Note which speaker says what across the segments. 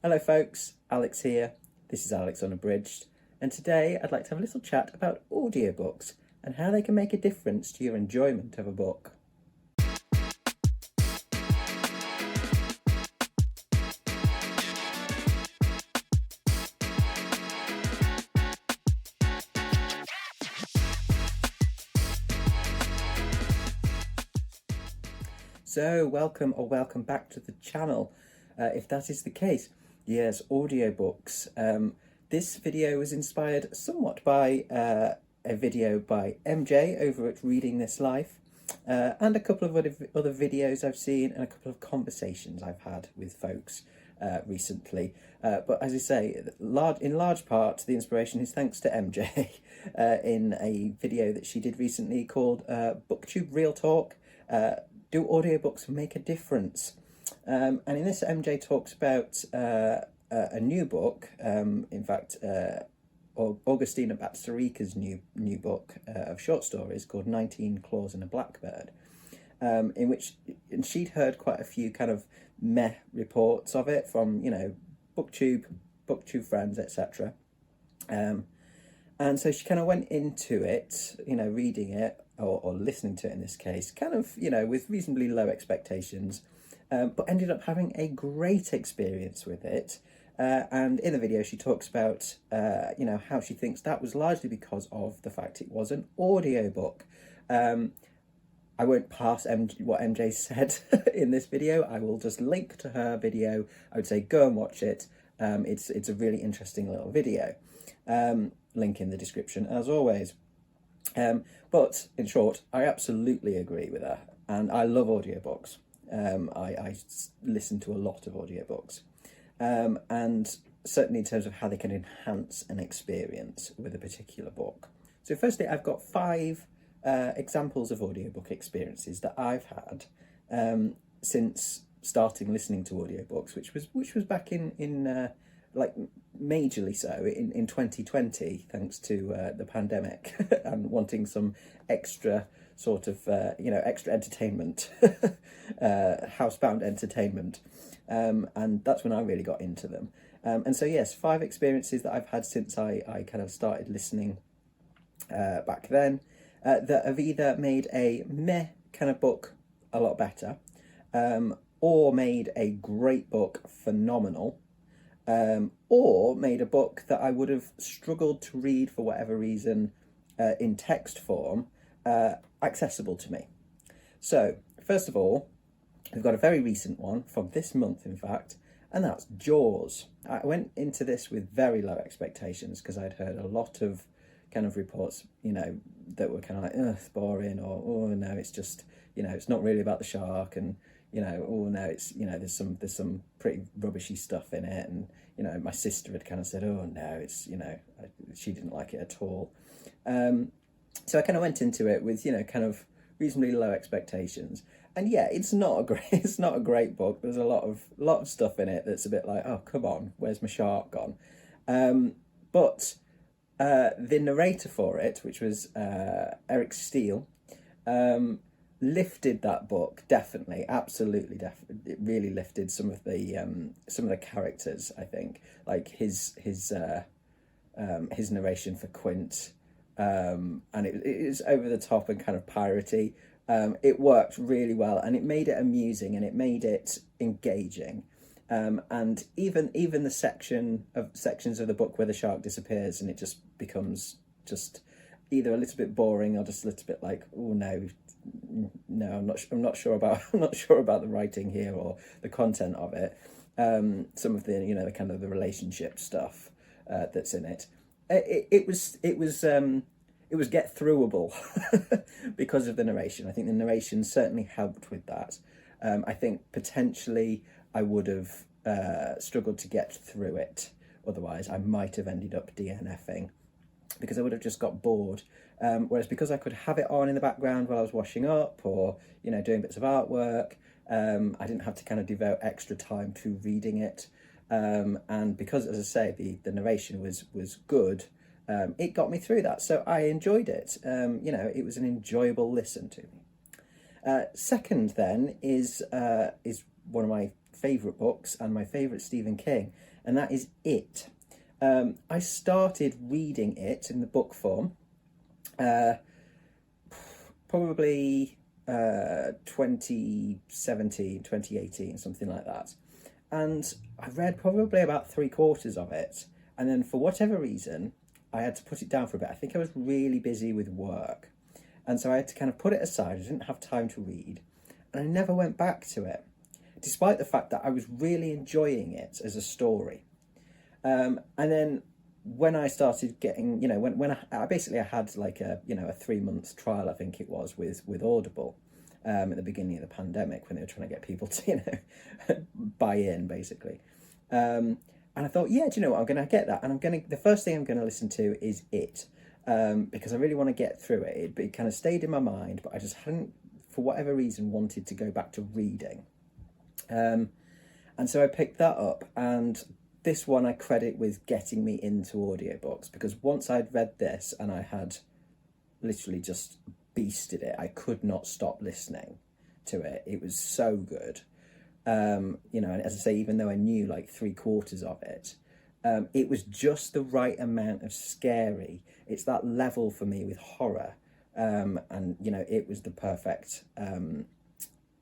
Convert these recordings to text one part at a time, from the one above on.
Speaker 1: Hello folks, Alex here. This is Alex Unabridged, and today I'd like to have a little chat about audiobooks and how they can make a difference to your enjoyment of a book. So welcome back to the channel. If that is the case, yes, audiobooks. This video was inspired somewhat by a video by MJ over at Reading This Life, and a couple of other videos I've seen and a couple of conversations I've had with folks recently. But as I say, in large part, the inspiration is thanks to MJ in a video that she did recently called BookTube Real Talk. Do audiobooks make a difference? And in this, MJ talks about a new book, in fact, Augustina Batsarika's new book of short stories called 19 Claws and a Blackbird, in which and she'd heard quite a few kind of meh reports of it from, BookTube friends, etc. And so she kind of went into it, reading it or listening to it in this case, kind of, with reasonably low expectations, but ended up having a great experience with it. And in the video, she talks about, how she thinks that was largely because of the fact it was an audiobook. I won't pass what MJ said in this video. I will just link to her video. I would say go and watch it. It's a really interesting little video. Link in the description as always. But in short, I absolutely agree with her, and I love audiobooks. I listen to a lot of audiobooks, and certainly in terms of how they can enhance an experience with a particular book. So firstly, I've got 5 examples of audiobook experiences that I've had since starting listening to audiobooks, which was back in like majorly so in 2020, thanks to the pandemic and wanting some extra sort of extra entertainment, housebound entertainment, and that's when I really got into them. And so yes, 5 experiences that I've had since I kind of started listening back then, that have either made a meh kind of book a lot better, or made a great book phenomenal, or made a book that I would have struggled to read for whatever reason in text form accessible to me. So first of all, we've got a very recent one from this month, in fact, and that's Jaws. I went into this with very low expectations because I'd heard a lot of kind of reports, that were kind of like, ugh, it's boring, or, oh no, it's just, it's not really about the shark, and, oh no, it's, there's some pretty rubbishy stuff in it, and, my sister had kind of said, oh no, it's, she didn't like it at all. So I kind of went into it with, kind of reasonably low expectations. And yeah, it's not a great book. There's a lot of stuff in it that's a bit like, oh, come on, where's my shark gone? But the narrator for it, which was Eric Steele, lifted that book, definitely, absolutely, definitely. It really lifted some of the characters, I think, like his narration for Quint, and it is over the top and kind of piratey. It worked really well, and it made it amusing, and it made it engaging. And even the sections of the book where the shark disappears and it just becomes just either a little bit boring or just a little bit like, oh no, I'm not sure about the writing here or the content of it. Some of the the kind of the relationship stuff that's in it. It was get throughable because of the narration. I think the narration certainly helped with that. I think potentially I would have struggled to get through it. Otherwise, I might have ended up DNFing because I would have just got bored. Whereas because I could have it on in the background while I was washing up or, doing bits of artwork, I didn't have to kind of devote extra time to reading it. And because, as I say, the narration was good, it got me through that. So I enjoyed it. It was an enjoyable listen to me. Second then is one of my favourite books and my favourite Stephen King, and that is It. I started reading it in the book form probably 2017, 2018, something like that. And I read probably about 3/4 of it. And then for whatever reason, I had to put it down for a bit. I think I was really busy with work. And so I had to kind of put it aside. I didn't have time to read. And I never went back to it, despite the fact that I was really enjoying it as a story. And then when I started getting, when I basically I had like a 3-month trial, I think it was, with Audible at the beginning of the pandemic, when they were trying to get people to, buy in, basically. And I thought, yeah, do you know what, I'm going to get that. And the first thing I'm going to listen to is It, because I really want to get through it. It kind of stayed in my mind, but I just hadn't, for whatever reason, wanted to go back to reading. And so I picked that up, and this one I credit with getting me into audiobooks, because once I'd read this and I had literally just beasted it, I could not stop listening to it. It was so good. And as I say, even though I knew like 3/4 of it, it was just the right amount of scary. It's that level for me with horror. And, it was the perfect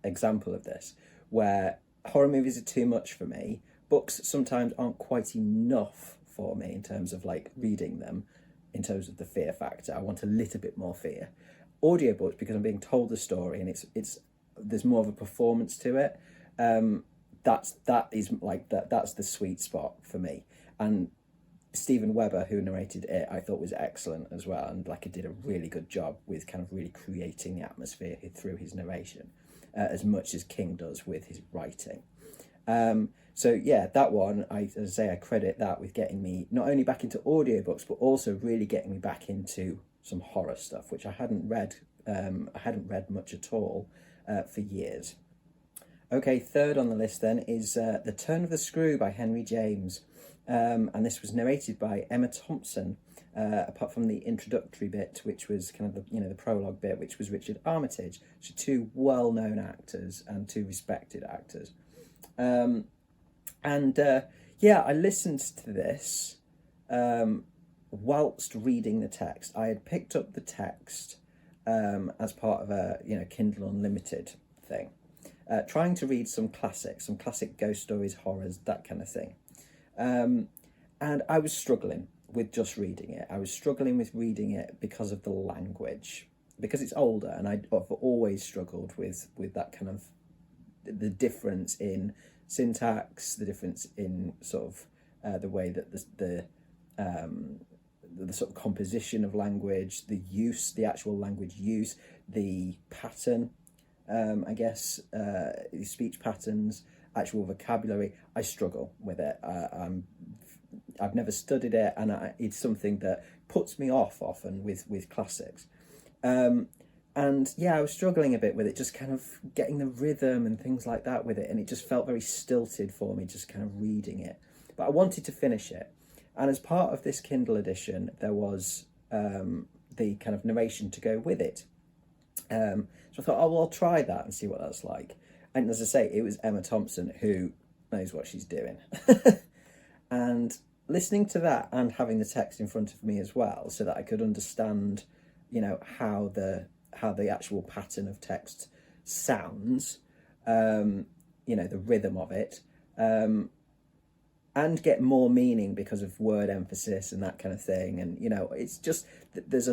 Speaker 1: example of this, where horror movies are too much for me. Books sometimes aren't quite enough for me in terms of like reading them, in terms of the fear factor. I want a little bit more fear. Audiobooks, because I'm being told the story and there's more of a performance to it. That's the sweet spot for me. And Stephen Weber, who narrated it, I thought was excellent as well, and like, he did a really good job with kind of really creating the atmosphere through his narration, as much as King does with his writing. So yeah, that one, as I say, I credit that with getting me not only back into audiobooks, but also really getting me back into some horror stuff, which I hadn't read much at all for years. Okay, third on the list then is The Turn of the Screw by Henry James. And this was narrated by Emma Thompson, apart from the introductory bit, which was kind of the prologue bit, which was Richard Armitage. So two well-known actors and two respected actors. I listened to this whilst reading the text. I had picked up the text as part of a Kindle Unlimited thing, trying to read some classic ghost stories, horrors, that kind of thing. And I was struggling with just reading it. I was struggling with reading it because of the language, because it's older, and I've always struggled with that kind of the difference in syntax, the difference in sort of the way that the sort of composition of language, the actual language use, the pattern, speech patterns, actual vocabulary. I struggle with it. I've never studied it, and it's something that puts me off often with classics. And yeah, I was struggling a bit with it, just kind of getting the rhythm and things like that with it, and it just felt very stilted for me, just kind of reading it. But I wanted to finish it, and as part of this Kindle edition, there was the kind of narration to go with it. So I thought, oh, well, I'll try that and see what that's like. And as I say, it was Emma Thompson, who knows what she's doing. And listening to that and having the text in front of me as well, so that I could understand, how the actual pattern of text sounds, the rhythm of it, and get more meaning because of word emphasis and that kind of thing. And it's just there's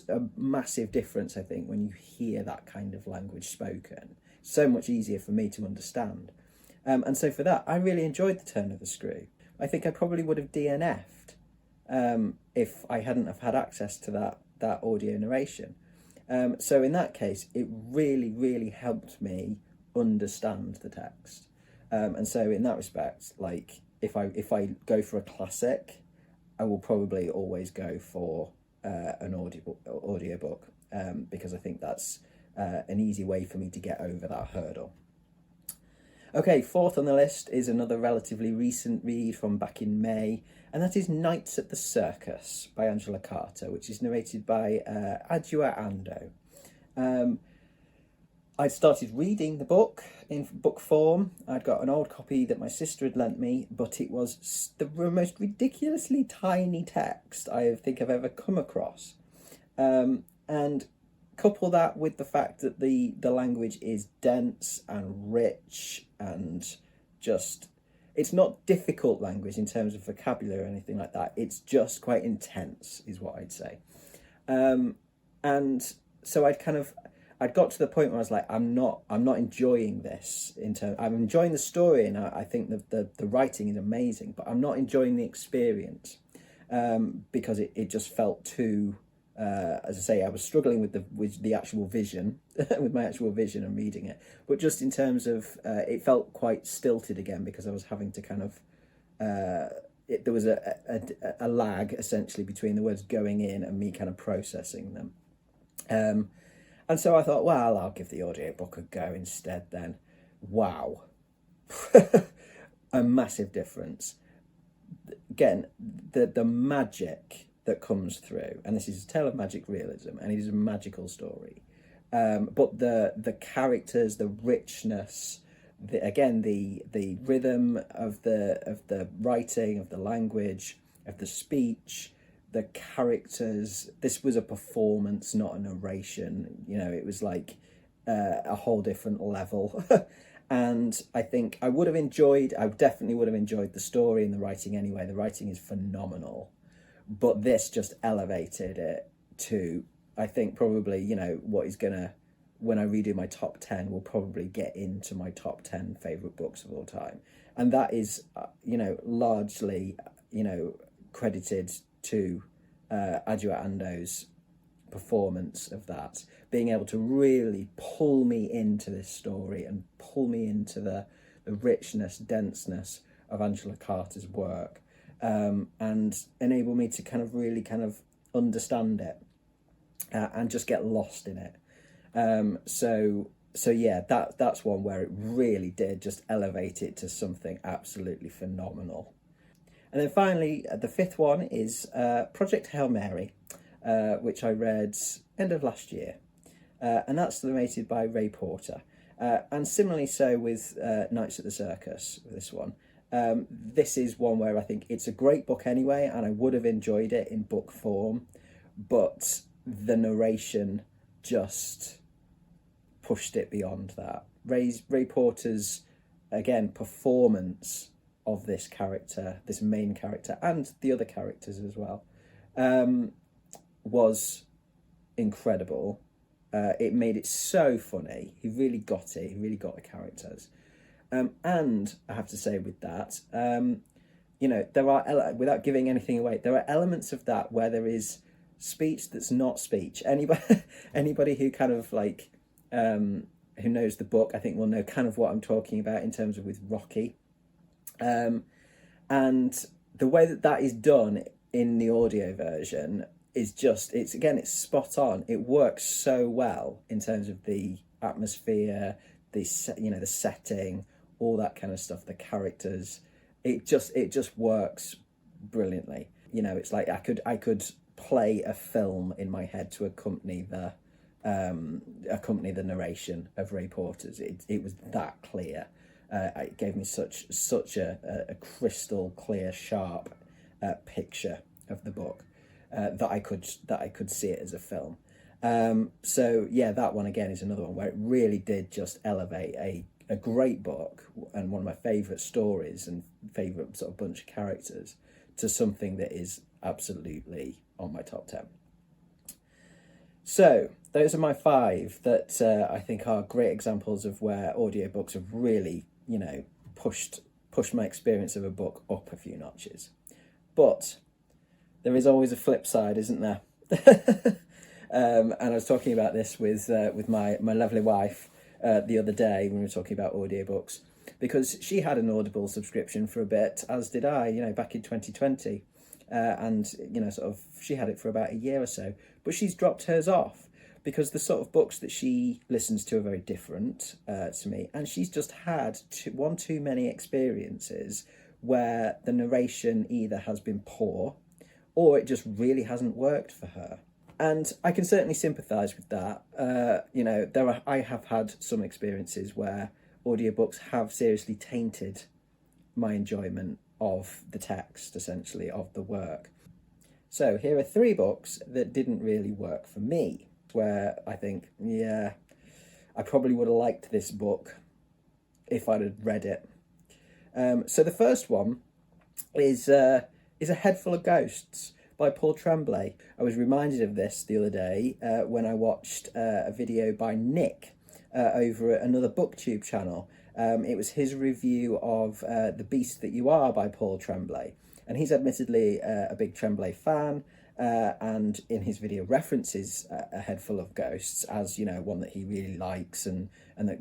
Speaker 1: a massive difference, I think, when you hear that kind of language spoken. It's so much easier for me to understand. And so for that, I really enjoyed The Turn of the Screw. I think I probably would have DNF'd if I hadn't have had access to that audio narration. So in that case, it really, really helped me understand the text. And so in that respect, like, if I go for a classic, I will probably always go for an audiobook, because I think that's an easy way for me to get over that hurdle. Okay, fourth on the list is another relatively recent read from back in May, and that is Nights at the Circus by Angela Carter, which is narrated by Adjoa Ando. I'd started reading the book in book form. I'd got an old copy that my sister had lent me, but it was the most ridiculously tiny text I think I've ever come across. And couple that with the fact that the language is dense and rich and just, it's not difficult language in terms of vocabulary or anything like that. It's just quite intense, is what I'd say. And so I'd got to the point where I was like, I'm not enjoying this. I'm enjoying the story, and I think the writing is amazing, but I'm not enjoying the experience, because it just felt too. As I say, I was struggling with the actual vision, with my actual vision and reading it. But just in terms of, it felt quite stilted again, because I was having to kind of, there was a lag essentially between the words going in and me kind of processing them. And so I thought, well, I'll give the audiobook a go instead then. Wow. A massive difference. Again, the magic that comes through, and this is a tale of magic realism, and it is a magical story. But the characters, the richness, the rhythm of the writing, of the language, of the speech, the characters. This was a performance, not a narration. You know, it was like a whole different level. And I think I definitely would have enjoyed the story and the writing anyway. The writing is phenomenal. But this just elevated it to, I think, probably, you know, what is gonna, when I redo my top 10, will probably get into my top 10 favourite books of all time. And that is, you know, largely, you know, credited to Adjoa Andoh's performance of that, being able to really pull me into this story and pull me into the richness, denseness of Angela Carter's work. And enable me to kind of really kind of understand it, and just get lost in it. So yeah, that's one where it really did just elevate it to something absolutely phenomenal. And then finally, the fifth one is Project Hail Mary, which I read end of last year, and that's narrated by Ray Porter, and similarly so with Nights at the Circus, this one. This is one where I think it's a great book anyway, and I would have enjoyed it in book form, but the narration just pushed it beyond that. Ray Porter's, again, performance of this character, this main character, and the other characters as well, was incredible. It made it so funny. He really got it. He really got the characters. And I have to say with that, you know, there are, without giving anything away, there are elements of that where there is speech that's not speech. Anybody who kind of like, who knows the book, I think will know kind of what I'm talking about in terms of with Rocky. And the way that is done in the audio version is just, it's spot on. It works so well in terms of the atmosphere, the setting, all that kind of stuff, the characters. It just works brilliantly. You know, it's like I could play a film in my head to accompany the narration of Ray Porter's. It was that clear. It gave me such a crystal clear, sharp picture of the book, that I could see it as a film. So yeah, that one again is another one where it really did just elevate a great book and one of my favourite stories and favourite sort of bunch of characters to something that is absolutely on my top 10. So those are my 5 that I think are great examples of where audiobooks have really, you know, pushed my experience of a book up a few notches. But there is always a flip side, isn't there? And I was talking about this with my lovely wife the other day when we were talking about audiobooks, because she had an Audible subscription for a bit, as did I, you know, back in 2020. And, you know, sort of, she had it for about a year or so, but she's dropped hers off because the sort of books that she listens to are very different to me. And she's just had one too many experiences where the narration either has been poor or it just really hasn't worked for her. And I can certainly sympathise with that. I have had some experiences where audiobooks have seriously tainted my enjoyment of the text, essentially, of the work. So here are 3 books that didn't really work for me, where I think, yeah, I probably would have liked this book if I'd have read it. So the first one is A Head Full of Ghosts by Paul Tremblay. I was reminded of this the other day when I watched a video by Nick over at another BookTube channel. It was his review of The Beast That You Are by Paul Tremblay. And he's admittedly a big Tremblay fan, and in his video references A Head Full of Ghosts as, one that he really likes, and that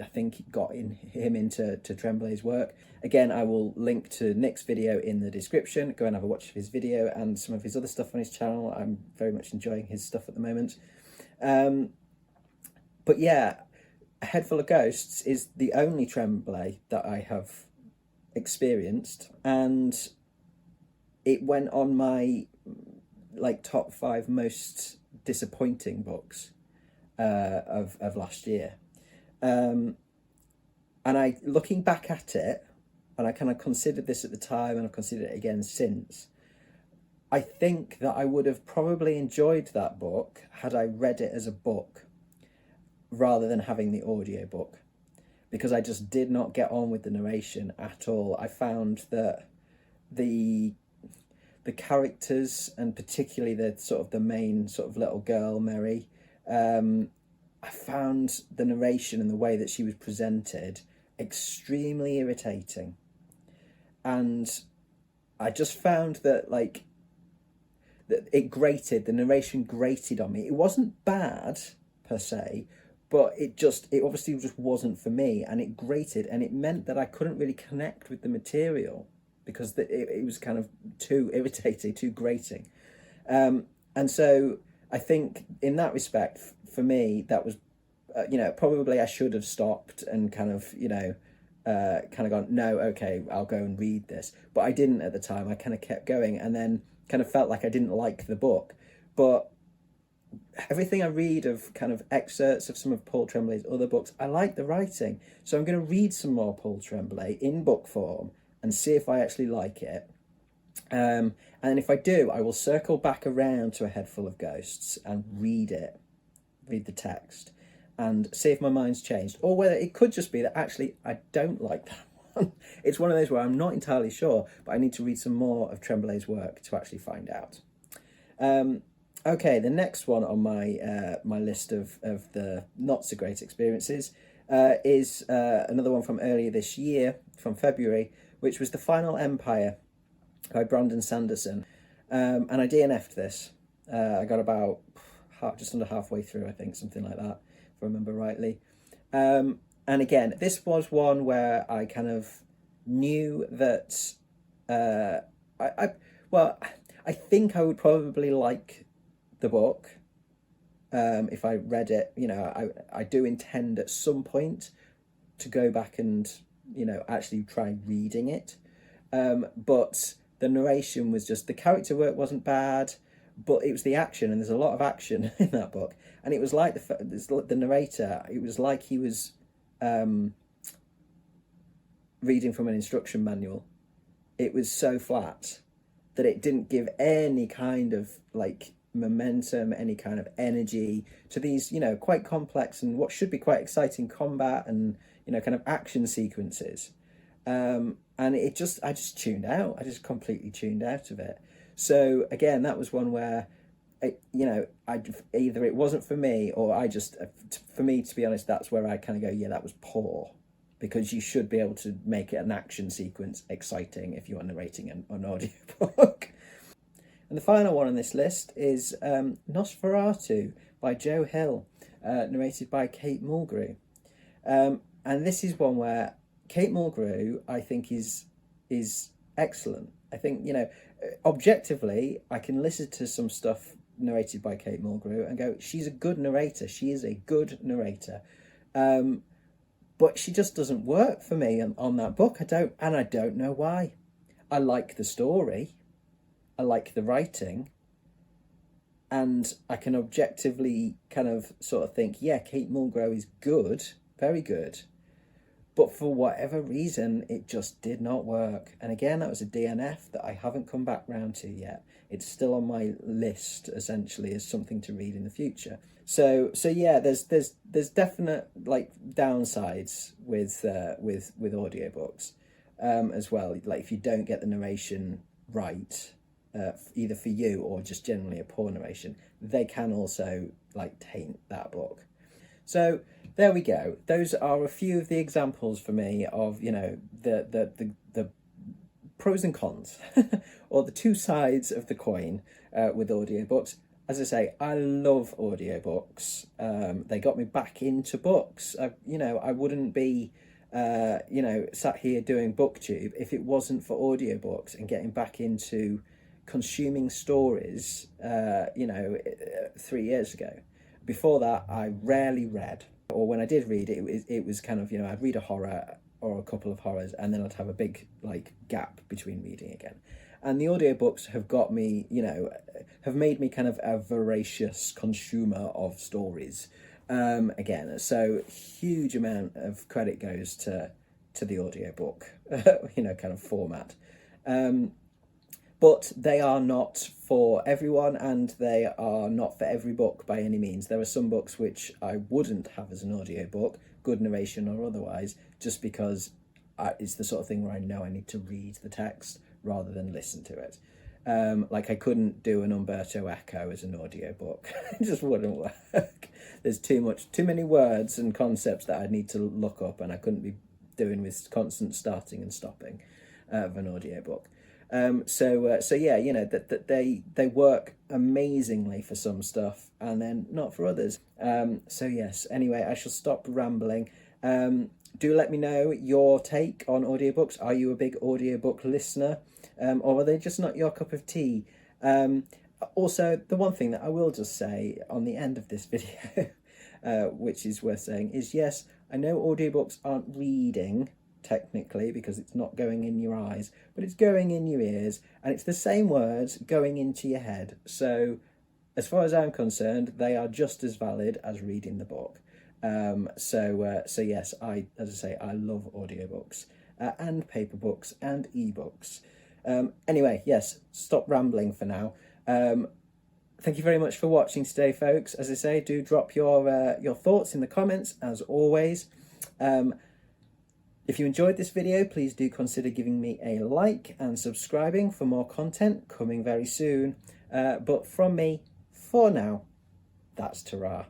Speaker 1: I think got him into Tremblay's work. Again, I will link to Nick's video in the description. Go and have a watch of his video and some of his other stuff on his channel. I'm very much enjoying his stuff at the moment. But yeah, A Head Full of Ghosts is the only Tremblay that I have experienced, and it went on my top 5 most disappointing books of last year. And I, looking back at it, and I kind of considered this at the time and I've considered it again since, I think that I would have probably enjoyed that book had I read it as a book rather than having the audiobook, because I just did not get on with the narration at all. I found that the characters, and particularly the main sort of little girl, Mary, I found the narration and the way that she was presented extremely irritating. And I just found that that the narration grated on me. It wasn't bad per se, but it obviously just wasn't for me, and it grated, and it meant that I couldn't really connect with the material, because it was kind of too irritating, too grating. And so I think in that respect, for me, that was, probably I should have stopped and kind of gone, no, okay, I'll go and read this. But I didn't at the time. I kind of kept going, and then kind of felt like I didn't like the book. But everything I read of kind of excerpts of some of Paul Tremblay's other books, I like the writing. So I'm going to read some more Paul Tremblay in book form and see if I actually like it. And if I do, I will circle back around to A Head Full of Ghosts and read the text, and see if my mind's changed, or whether it could just be that actually I don't like that one. It's one of those where I'm not entirely sure, but I need to read some more of Tremblay's work to actually find out. Okay, the next one on my list of the not so great experiences is another one from earlier this year, from February, which was The Final Empire by Brandon Sanderson. And I DNF'd this. I got about just under halfway through, I think, something like that, if I remember rightly. And again, this was one where I kind of knew that I think I would probably like the book if I read it. I do intend at some point to go back and actually try reading it, but the narration was just, the character work wasn't bad, but it was the action, and there's a lot of action in that book, and it was like the narrator, it was like he was reading from an instruction manual. It was so flat that it didn't give any kind of momentum, any kind of energy to these quite complex and what should be quite exciting combat and kind of action sequences. And I just tuned out. I just completely tuned out of it. So again, that was one where, either it wasn't for me, or for me, to be honest, that's where I kind of go, yeah, that was poor, because you should be able to make it an action sequence exciting if you are narrating an audiobook. And the final one on this list is Nosferatu by Joe Hill, narrated by Kate Mulgrew. And this is one where Kate Mulgrew, I think, is excellent. I think, objectively, I can listen to some stuff narrated by Kate Mulgrew and go, she's a good narrator. She is a good narrator. But she just doesn't work for me on that book. I don't know why. I like the story. I like the writing. and I can objectively kind of sort of think, yeah, Kate Mulgrew is good, very good. But for whatever reason, it just did not work. And again, that was a DNF that I haven't come back round to yet. It's still on my list, essentially, as something to read in the future. So yeah, there's definite like downsides with audiobooks as well. Like if you don't get the narration right, either for you or just generally a poor narration, they can also like taint that book. So there we go. Those are a few of the examples for me of, you know, the pros and cons or the two sides of the coin with audiobooks. As I say, I love audiobooks. They got me back into books. I wouldn't be sat here doing BookTube if it wasn't for audiobooks and getting back into consuming stories 3 years ago. Before that, I rarely read, or when I did read, it was kind of, I'd read a horror or a couple of horrors, and then I'd have a big like gap between reading again. And the audiobooks have got me, have made me kind of a voracious consumer of stories again. So huge amount of credit goes to the audiobook, kind of format. But they are not for everyone, and they are not for every book by any means. There are some books which I wouldn't have as an audiobook, good narration or otherwise, just because it's the sort of thing where I know I need to read the text rather than listen to it. Like I couldn't do an Umberto Eco as an audiobook. It just wouldn't work. There's too many words and concepts that I'd need to look up, and I couldn't be doing with constant starting and stopping of an audiobook. So yeah, that they work amazingly for some stuff and then not for others. So yes, anyway, I shall stop rambling. Do let me know your take on audiobooks. Are you a big audiobook listener? Or are they just not your cup of tea? Also, the one thing that I will just say on the end of this video, which is worth saying, is yes, I know audiobooks aren't reading, technically, because it's not going in your eyes, but it's going in your ears, and it's the same words going into your head. So as far as I'm concerned, they are just as valid as reading the book. So yes, as I say, I love audiobooks and paper books and ebooks. Anyway, yes, stop rambling for now. Thank you very much for watching today, folks. As I say, do drop your thoughts in the comments, as always. If you enjoyed this video, please do consider giving me a like and subscribing for more content coming very soon. But from me, for now, that's ta-ra.